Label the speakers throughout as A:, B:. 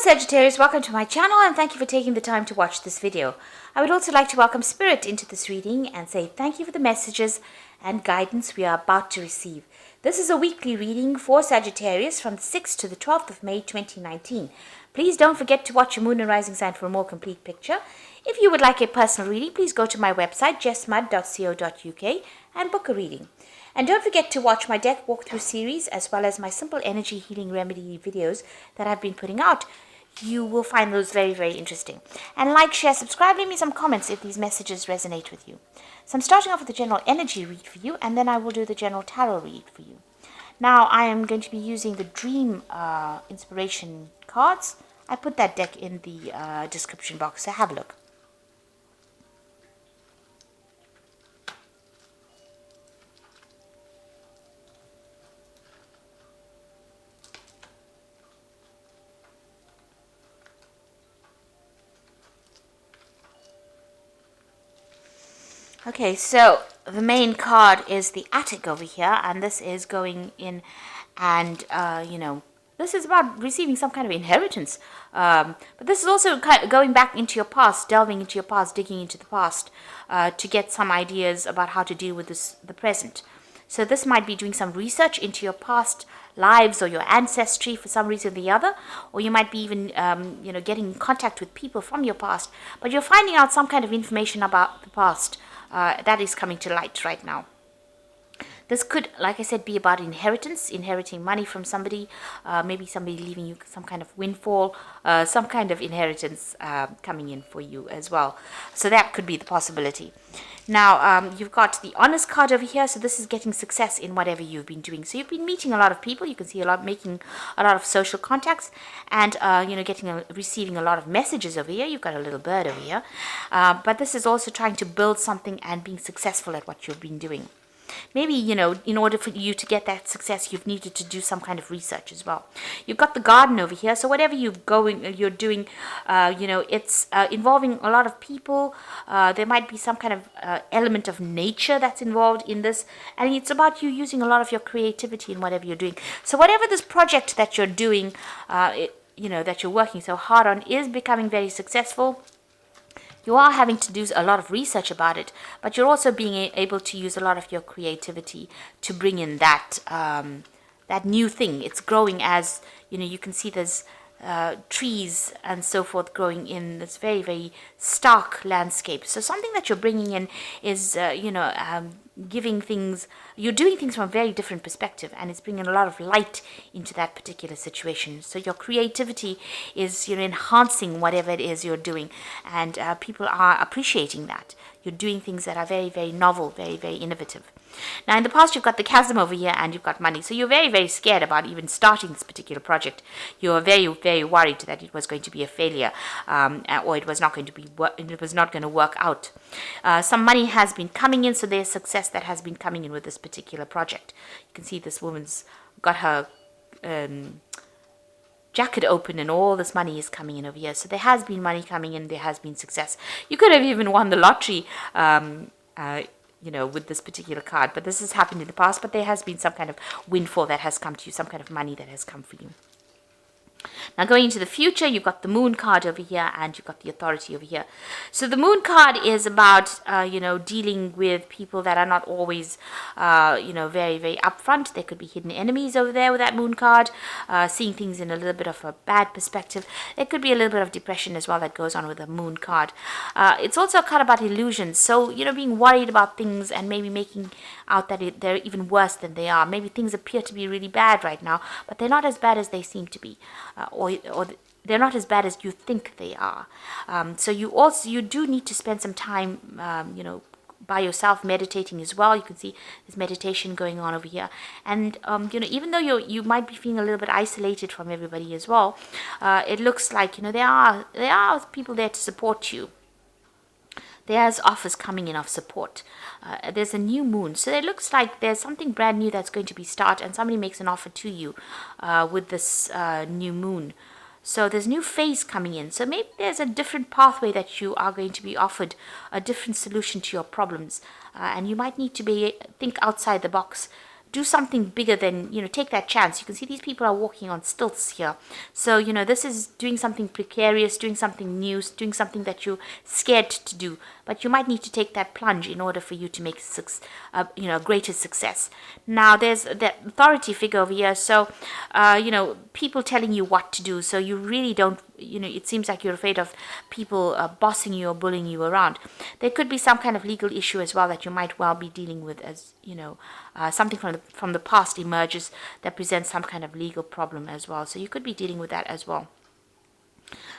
A: Sagittarius, welcome to my channel and thank you for taking the time to watch this video. I would also like to welcome Spirit into this reading and say thank you for the messages and guidance we are about to receive. This is a weekly reading for Sagittarius from the 6th to the 12th of May 2019. Please don't forget to watch your moon and rising sign for a more complete picture. If you would like a personal reading, please go to my website jessmud.co.uk and book a reading. And don't forget to watch my deck walkthrough series as well as my simple energy healing remedy videos that I've been putting out. You will find those very, very interesting. And like, share, subscribe, leave me some comments if these messages resonate with you. So I'm starting off with the general energy read for you, and then I will do the general tarot read for you. Now I am going to be using the Dream Inspiration cards. I put that deck in the description box, so have a look. Okay, so the main card is the Attic over here, and this is going in and, this is about receiving some kind of inheritance. But this is also kind of going back into your past, delving into your past, digging into the past to get some ideas about how to deal with the present. So this might be doing some research into your past lives or your ancestry for some reason or the other, or you might be even, getting in contact with people from your past, but you're finding out some kind of information about the past. That is coming to light right now. This could, like I said, be about inheritance, inheriting money from somebody, maybe somebody leaving you some kind of windfall, some kind of inheritance coming in for you as well. So that could be the possibility. Now, you've got the Honest card over here, so this is getting success in whatever you've been doing. So you've been meeting a lot of people, you can see making a lot of social contacts, and, receiving a lot of messages over here. You've got a little bird over here. But this is also trying to build something and being successful at what you've been doing. Maybe, in order for you to get that success, you've needed to do some kind of research as well. You've got the garden over here. So whatever you're doing, it's involving a lot of people. There might be some kind of element of nature that's involved in this. And it's about you using a lot of your creativity in whatever you're doing. So whatever this project that you're doing, that you're working so hard on is becoming very successful. You are having to do a lot of research about it, but you're also being able to use a lot of your creativity to bring in that new thing. It's growing as, you can see there's trees and so forth growing in this very, very stark landscape. So something that you're bringing in is, giving things, you're doing things from a very different perspective, and it's bringing a lot of light into that particular situation. So your creativity is, enhancing whatever it is you're doing, and people are appreciating that. You're doing things that are very, very novel, very, very innovative. Now, in the past, you've got the Chasm over here, and you've got money. So you're very, very scared about even starting this particular project. You're very, very worried that it was going to be a failure, or it was not going to work out. Some money has been coming in, so there's success that has been coming in with this particular project. You can see this woman's got her jacket open and all this money is coming in over here. So there has been money coming in, there has been success. You could have even won the lottery, with this particular card, but this has happened in the past, but there has been some kind of windfall that has come to you, some kind of money that has come for you. Now, going into the future, you've got the Moon card over here, and you've got the Authority over here. So the Moon card is about, dealing with people that are not always, very, very upfront. There could be hidden enemies over there with that Moon card, seeing things in a little bit of a bad perspective. There could be a little bit of depression as well that goes on with the Moon card. It's also a card about illusions. So, being worried about things and maybe making out that they're even worse than they are. Maybe things appear to be really bad right now, but they're not as bad as they seem to be. Or they're not as bad as you think they are. So you do need to spend some time, by yourself meditating as well. You can see there's meditation going on over here, and even though you might be feeling a little bit isolated from everybody as well, it looks like there are people there to support you. There's offers coming in of support. There's a new moon. So it looks like there's something brand new that's going to be started, and somebody makes an offer to you with this new moon. So there's new phase coming in. So maybe there's a different pathway that you are going to be offered, a different solution to your problems. And you might need to think outside the box. do something bigger than, take that chance. You can see these people are walking on stilts here. So, this is doing something precarious, doing something new, doing something that you're scared to do. But you might need to take that plunge in order for you to make greater success. Now, there's that authority figure over here. So, people telling you what to do. So you really don't, it seems like you're afraid of people bossing you or bullying you around. There could be some kind of legal issue as well that you might well be dealing with, as something from the past emerges that presents some kind of legal problem as well. So you could be dealing with that as well.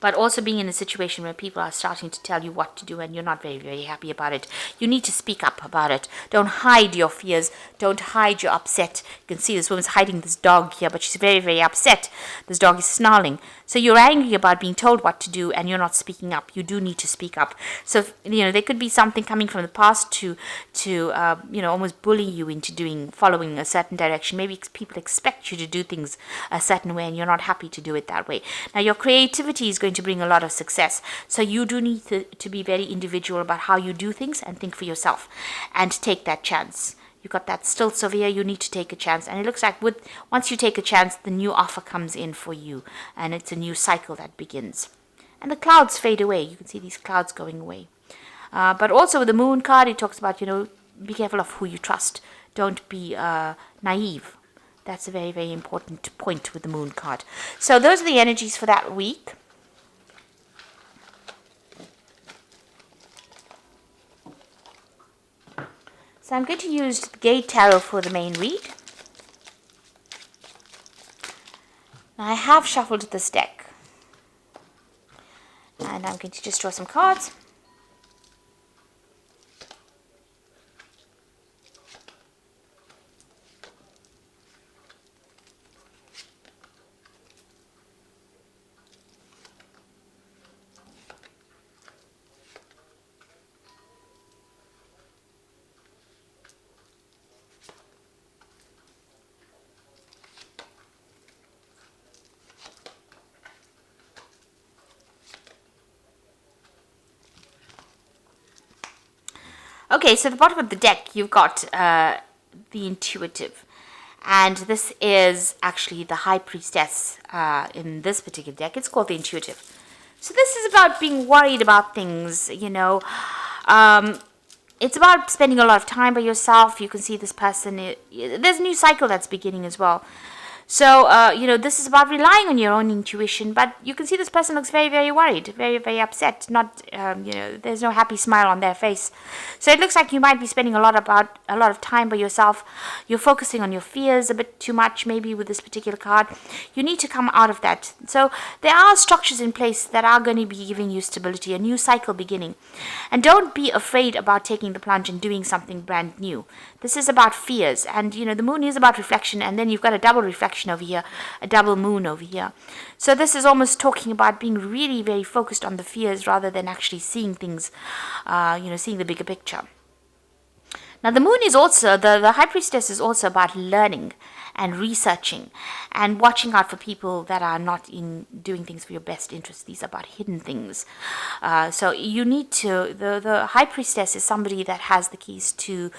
A: But also being in a situation where people are starting to tell you what to do and you're not very, very happy about it. You need to speak up about it. Don't hide your fears. Don't hide your upset. You can see this woman's hiding this dog here, but she's very, very upset. This dog is snarling. So you're angry about being told what to do and you're not speaking up. You do need to speak up. So, there could be something coming from the past to almost bully you into following a certain direction. Maybe people expect you to do things a certain way and you're not happy to do it that way. Now, your creativity is going to bring a lot of success. So you do need to be very individual about how you do things and think for yourself and take that chance. You got that stilts over here, you need to take a chance. And it looks like once you take a chance, the new offer comes in for you. And it's a new cycle that begins. And the clouds fade away. You can see these clouds going away. But also with the moon card, it talks about, be careful of who you trust. Don't be naive. That's a very, very important point with the moon card. So those are the energies for that week. So I'm going to use GayTarot for the main read. Now I have shuffled this deck. And I'm going to just draw some cards. Okay, so at the bottom of the deck, you've got the intuitive. And this is actually the high priestess in this particular deck. It's called the intuitive. So this is about being worried about things, it's about spending a lot of time by yourself. You can see this person, there's a new cycle that's beginning as well. So, this is about relying on your own intuition, but you can see this person looks very, very worried, very, very upset. Not, there's no happy smile on their face. So it looks like you might be spending a lot of time by yourself. You're focusing on your fears a bit too much, maybe with this particular card. You need to come out of that. So there are structures in place that are going to be giving you stability, a new cycle beginning. And don't be afraid about taking the plunge and doing something brand new. This is about fears, and the moon is about reflection, and then you've got a double reflection over here, a double moon over here. So this is almost talking about being really very focused on the fears rather than actually seeing things, seeing the bigger picture. Now the moon is also, the high priestess is also about learning and researching and watching out for people that are not in doing things for your best interest. These are about hidden things. So you need to, the high priestess is somebody that has the keys to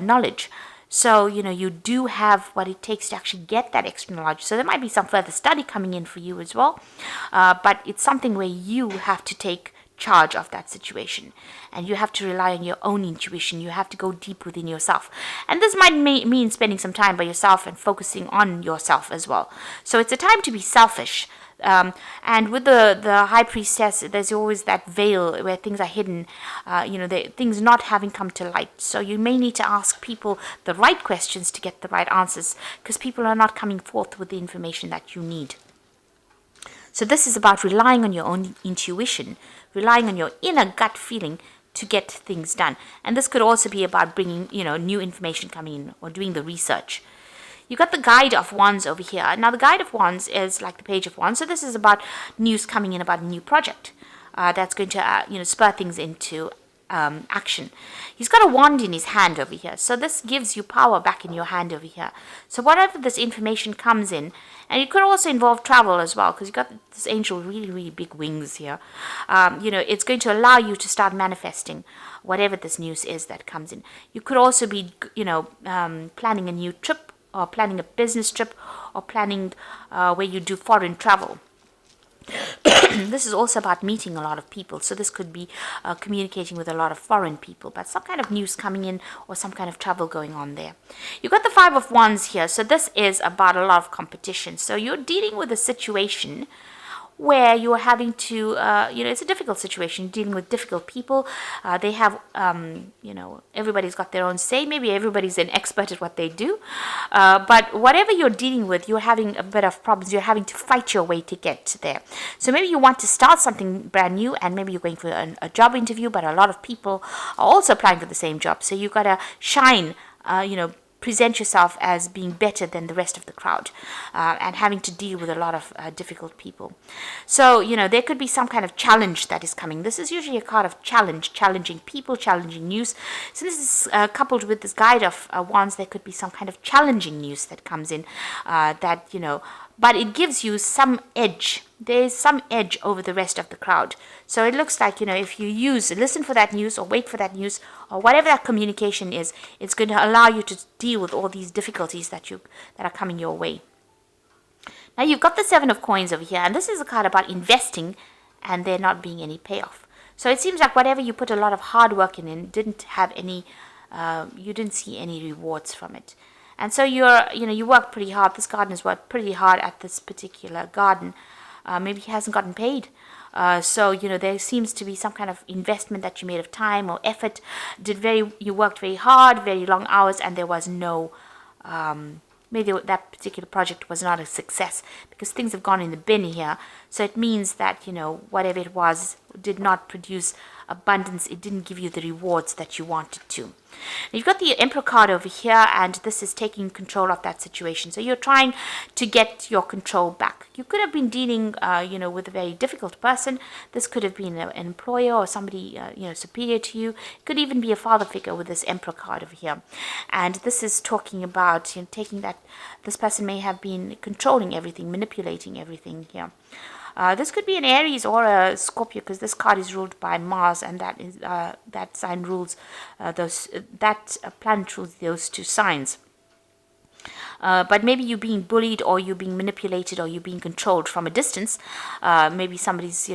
A: knowledge. So, you do have what it takes to actually get that extra knowledge. So there might be some further study coming in for you as well. But it's something where you have to take charge of that situation. And you have to rely on your own intuition. You have to go deep within yourself. And this might mean spending some time by yourself and focusing on yourself as well. So it's a time to be selfish. And with the high priestess, there's always that veil where things are hidden, things not having come to light. So you may need to ask people the right questions to get the right answers, because people are not coming forth with the information that you need. So this is about relying on your own intuition, relying on your inner gut feeling to get things done. And this could also be about bringing, new information coming in or doing the research. You got the Guide of Wands over here. Now, the Guide of Wands is like the Page of Wands. So this is about news coming in about a new project that's going to, spur things into action. He's got a wand in his hand over here. So this gives you power back in your hand over here. So whatever this information comes in, and it could also involve travel as well, because you've got this angel really, really big wings here. It's going to allow you to start manifesting whatever this news is that comes in. You could also be, planning a new trip or planning a business trip, or planning where you do foreign travel. This is also about meeting a lot of people. So this could be communicating with a lot of foreign people, but some kind of news coming in or some kind of travel going on there. You've got the Five of Wands here. So this is about a lot of competition. So you're dealing with a situation where you're having to, it's a difficult situation, dealing with difficult people. They have, everybody's got their own say. Maybe everybody's an expert at what they do. But whatever you're dealing with, you're having a bit of problems. You're having to fight your way to get there. So maybe you want to start something brand new, and maybe you're going for a job interview, but a lot of people are also applying for the same job. So you've got to shine, present yourself as being better than the rest of the crowd, and having to deal with a lot of difficult people. So, there could be some kind of challenge that is coming. This is usually a card of challenge, challenging people, challenging news. So this is coupled with this guide of wands. There could be some kind of challenging news that comes in but it gives you some edge. There's some edge over the rest of the crowd. So it looks like, if you listen for that news or wait for that news or whatever that communication is, it's going to allow you to deal with all these difficulties that are coming your way. Now you've got the Seven of Coins over here, and this is a card about investing and there not being any payoff. So it seems like whatever you put a lot of hard work in didn't have any, you didn't see any rewards from it. And so you worked pretty hard. This gardener's worked pretty hard at this particular garden. Maybe he hasn't gotten paid. So there seems to be some kind of investment that you made of time or effort. You worked very hard, very long hours, and there was no, maybe that particular project was not a success because things have gone in the bin here. So it means that, whatever it was did not produce abundance. It didn't give you the rewards that you wanted to. You've got the Emperor card over here, and this is taking control of that situation. So you're trying to get your control back. You could have been dealing, with a very difficult person. This could have been an employer or somebody, superior to you. It could even be a father figure with this Emperor card over here. And this is talking about, taking that this person may have been controlling everything, manipulating everything here. This could be an Aries or a Scorpio, because this card is ruled by Mars, and that sign rules that planet rules those two signs. But maybe you're being bullied, or you're being manipulated, or you're being controlled from a distance. Maybe somebody's,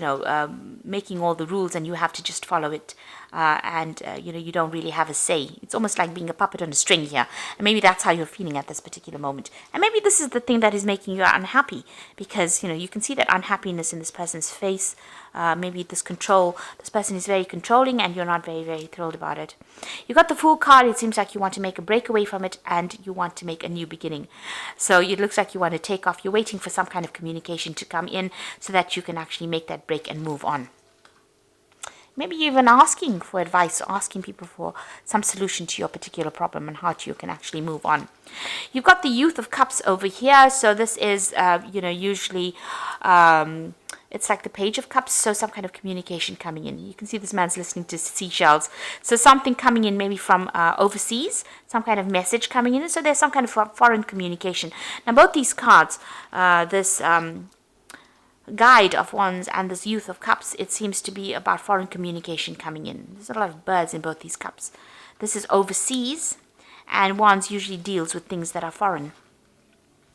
A: making all the rules and you have to just follow it. You don't really have a say. It's almost like being a puppet on a string here. And maybe that's how you're feeling at this particular moment. And maybe this is the thing that is making you unhappy, because, you can see that unhappiness in this person's face. Maybe this person is very controlling and you're not very, very thrilled about it. You got the Fool card. It seems like you want to make a breakaway from it and you want to make a new beginning. So it looks like you want to take off. You're waiting for some kind of communication to come in so that you can actually make that break and move on. Maybe you're even asking for advice, asking people for some solution to your particular problem and how you can actually move on. You've got the Youth of Cups over here. So this is, usually it's like the Page of Cups. So some kind of communication coming in. You can see this man's listening to seashells. So something coming in maybe from overseas, some kind of message coming in. So there's some kind of foreign communication. Now both these cards, this Guide of Wands and this Youth of Cups, it seems to be about foreign communication coming in. There's a lot of birds in both these cups. This is overseas, and Wands usually deals with things that are foreign.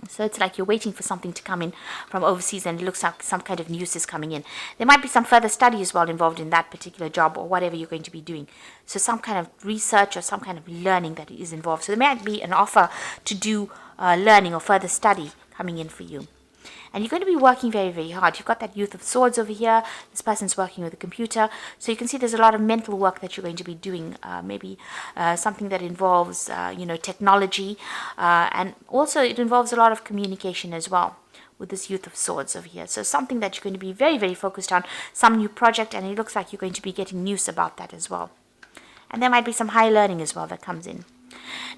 A: So it's like you're waiting for something to come in from overseas, and it looks like some kind of news is coming in. There might be some further study as well involved in that particular job or whatever you're going to be doing. So some kind of research or some kind of learning that is involved. So there might be an offer to do learning or further study coming in for you. And you're going to be working very, very hard. You've got that Youth of Swords over here. This person's working with a computer. So you can see there's a lot of mental work that you're going to be doing. Maybe something that involves, technology. And also it involves a lot of communication as well with this Youth of Swords over here. So something that you're going to be very, very focused on. Some new project, and it looks like you're going to be getting news about that as well. And there might be some high learning as well that comes in.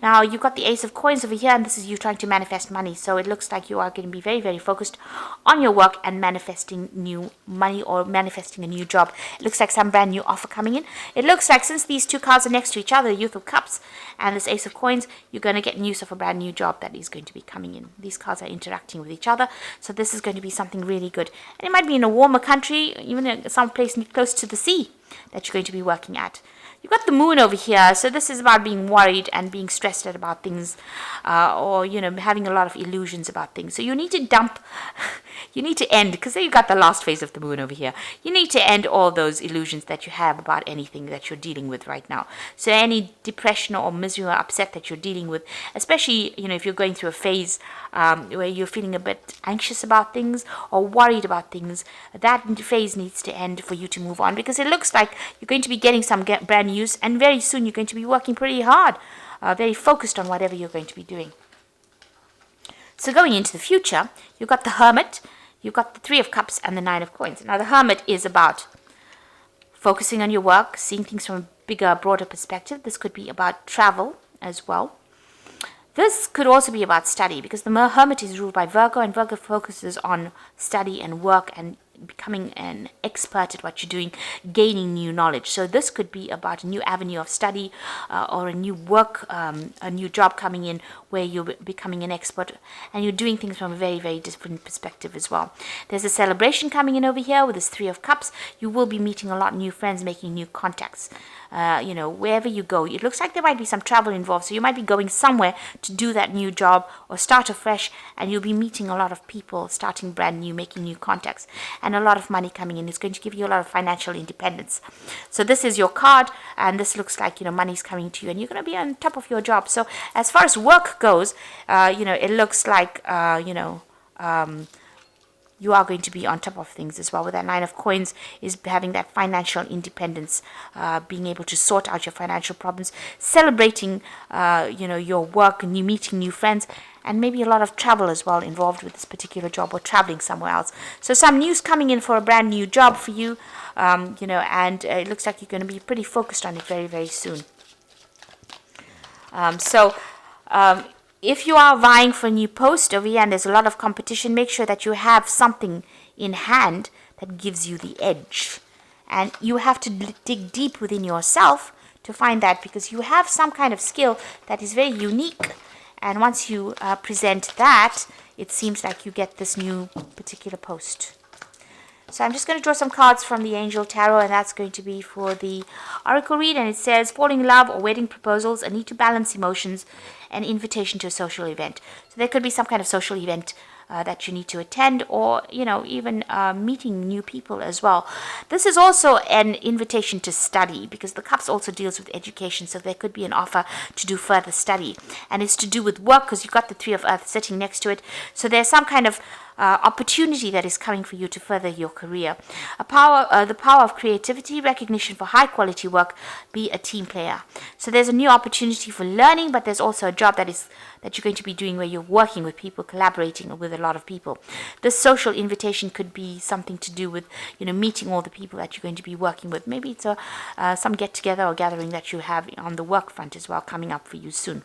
A: Now, you've got the Ace of Coins over here, and this is you trying to manifest money. So it looks like you are going to be very, very focused on your work and manifesting new money or manifesting a new job. It looks like some brand new offer coming in. It looks like since these two cards are next to each other, Youth of Cups and this Ace of Coins, you're going to get news of a brand new job that is going to be coming in. These cards are interacting with each other, so this is going to be something really good. And it might be in a warmer country, even in some place close to the sea that you're going to be working at. You've got the moon over here, so this is about being worried and being stressed out about things, or, having a lot of illusions about things. So you need to dump, you need to end, because you've got the last phase of the moon over here. You need to end all those illusions that you have about anything that you're dealing with right now. So any depression or misery or upset that you're dealing with, especially, if you're going through a phase where you're feeling a bit anxious about things or worried about things, that phase needs to end for you to move on, because it looks like you're going to be getting some brand news, and very soon you're going to be working pretty hard, very focused on whatever you're going to be doing. So going into the future, you've got the Hermit, you've got the Three of Cups, and the Nine of Coins. Now the Hermit is about focusing on your work, seeing things from a bigger, broader perspective. This could be about travel as well. This could also be about study, because the Hermit is ruled by Virgo, and Virgo focuses on study and work and becoming an expert at what you're doing, gaining new knowledge. So this could be about a new avenue of study, or a new work, a new job coming in where you're becoming an expert and you're doing things from a very, very different perspective as well. There's a celebration coming in over here with this Three of Cups. You will be meeting a lot of new friends, making new contacts. Wherever you go, it looks like there might be some travel involved. So you might be going somewhere to do that new job or start afresh, and you'll be meeting a lot of people, starting brand new, making new contacts, and a lot of money coming in. It's going to give you a lot of financial independence. So this is your card, and this looks like, money's coming to you, and you're going to be on top of your job. So as far as work goes, it looks like, you are going to be on top of things as well. With that Nine of Coins is having that financial independence, being able to sort out your financial problems, celebrating, your work, and you meeting new friends, and maybe a lot of travel as well involved with this particular job, or traveling somewhere else. So some news coming in for a brand new job for you, and it looks like you're going to be pretty focused on it very, very soon. If you are vying for a new post over here and there's a lot of competition, make sure that you have something in hand that gives you the edge. And you have to dig deep within yourself to find that, because you have some kind of skill that is very unique. And once you present that, it seems like you get this new particular post. So I'm just going to draw some cards from the Angel Tarot, and that's going to be for the Oracle read. And it says, falling in love or wedding proposals, a need to balance emotions, an invitation to a social event. So there could be some kind of social event that you need to attend, or, even meeting new people as well. This is also an invitation to study, because the Cups also deals with education. So there could be an offer to do further study, and it's to do with work, because you've got the Three of Earth sitting next to it. So there's some kind of opportunity that is coming for you to further your career. The power of creativity, recognition for high quality work, be a team player. So there's a new opportunity for learning, but there's also a job that you're going to be doing where you're working with people, collaborating with a lot of people. This social invitation could be something to do with, meeting all the people that you're going to be working with. Maybe it's some get together or gathering that you have on the work front as well, coming up for you soon.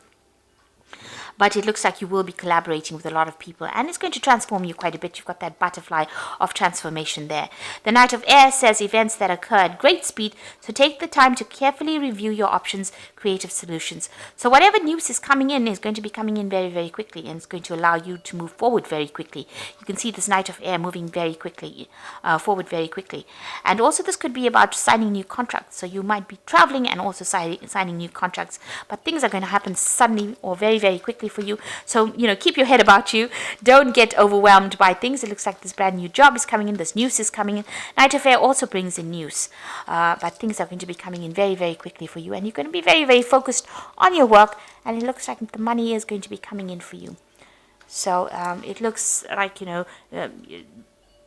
A: But it looks like you will be collaborating with a lot of people, and it's going to transform you quite a bit. You've got that butterfly of transformation there. The Knight of Air says events that occur at great speed, so take the time to carefully review your options, creative solutions. So whatever news is coming in is going to be coming in very, very quickly, and it's going to allow you to move forward very quickly. You can see this Knight of Air moving very quickly, forward very quickly. And also this could be about signing new contracts. So you might be traveling and also signing new contracts, but things are going to happen suddenly or very, very quickly for you. So, keep your head about you. Don't get overwhelmed by things. It looks like this brand new job is coming in. This news is coming in. Knight of Air also brings in news. But things are going to be coming in very, very quickly for you. And you're going to be very, very focused on your work. And it looks like the money is going to be coming in for you. So, it looks like,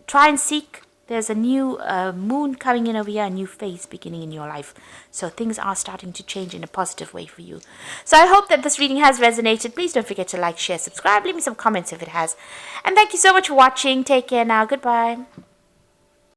A: try and seek. There's a new moon coming in over here, a new phase beginning in your life. So things are starting to change in a positive way for you. So I hope that this reading has resonated. Please don't forget to like, share, subscribe. Leave me some comments if it has. And thank you so much for watching. Take care now. Goodbye.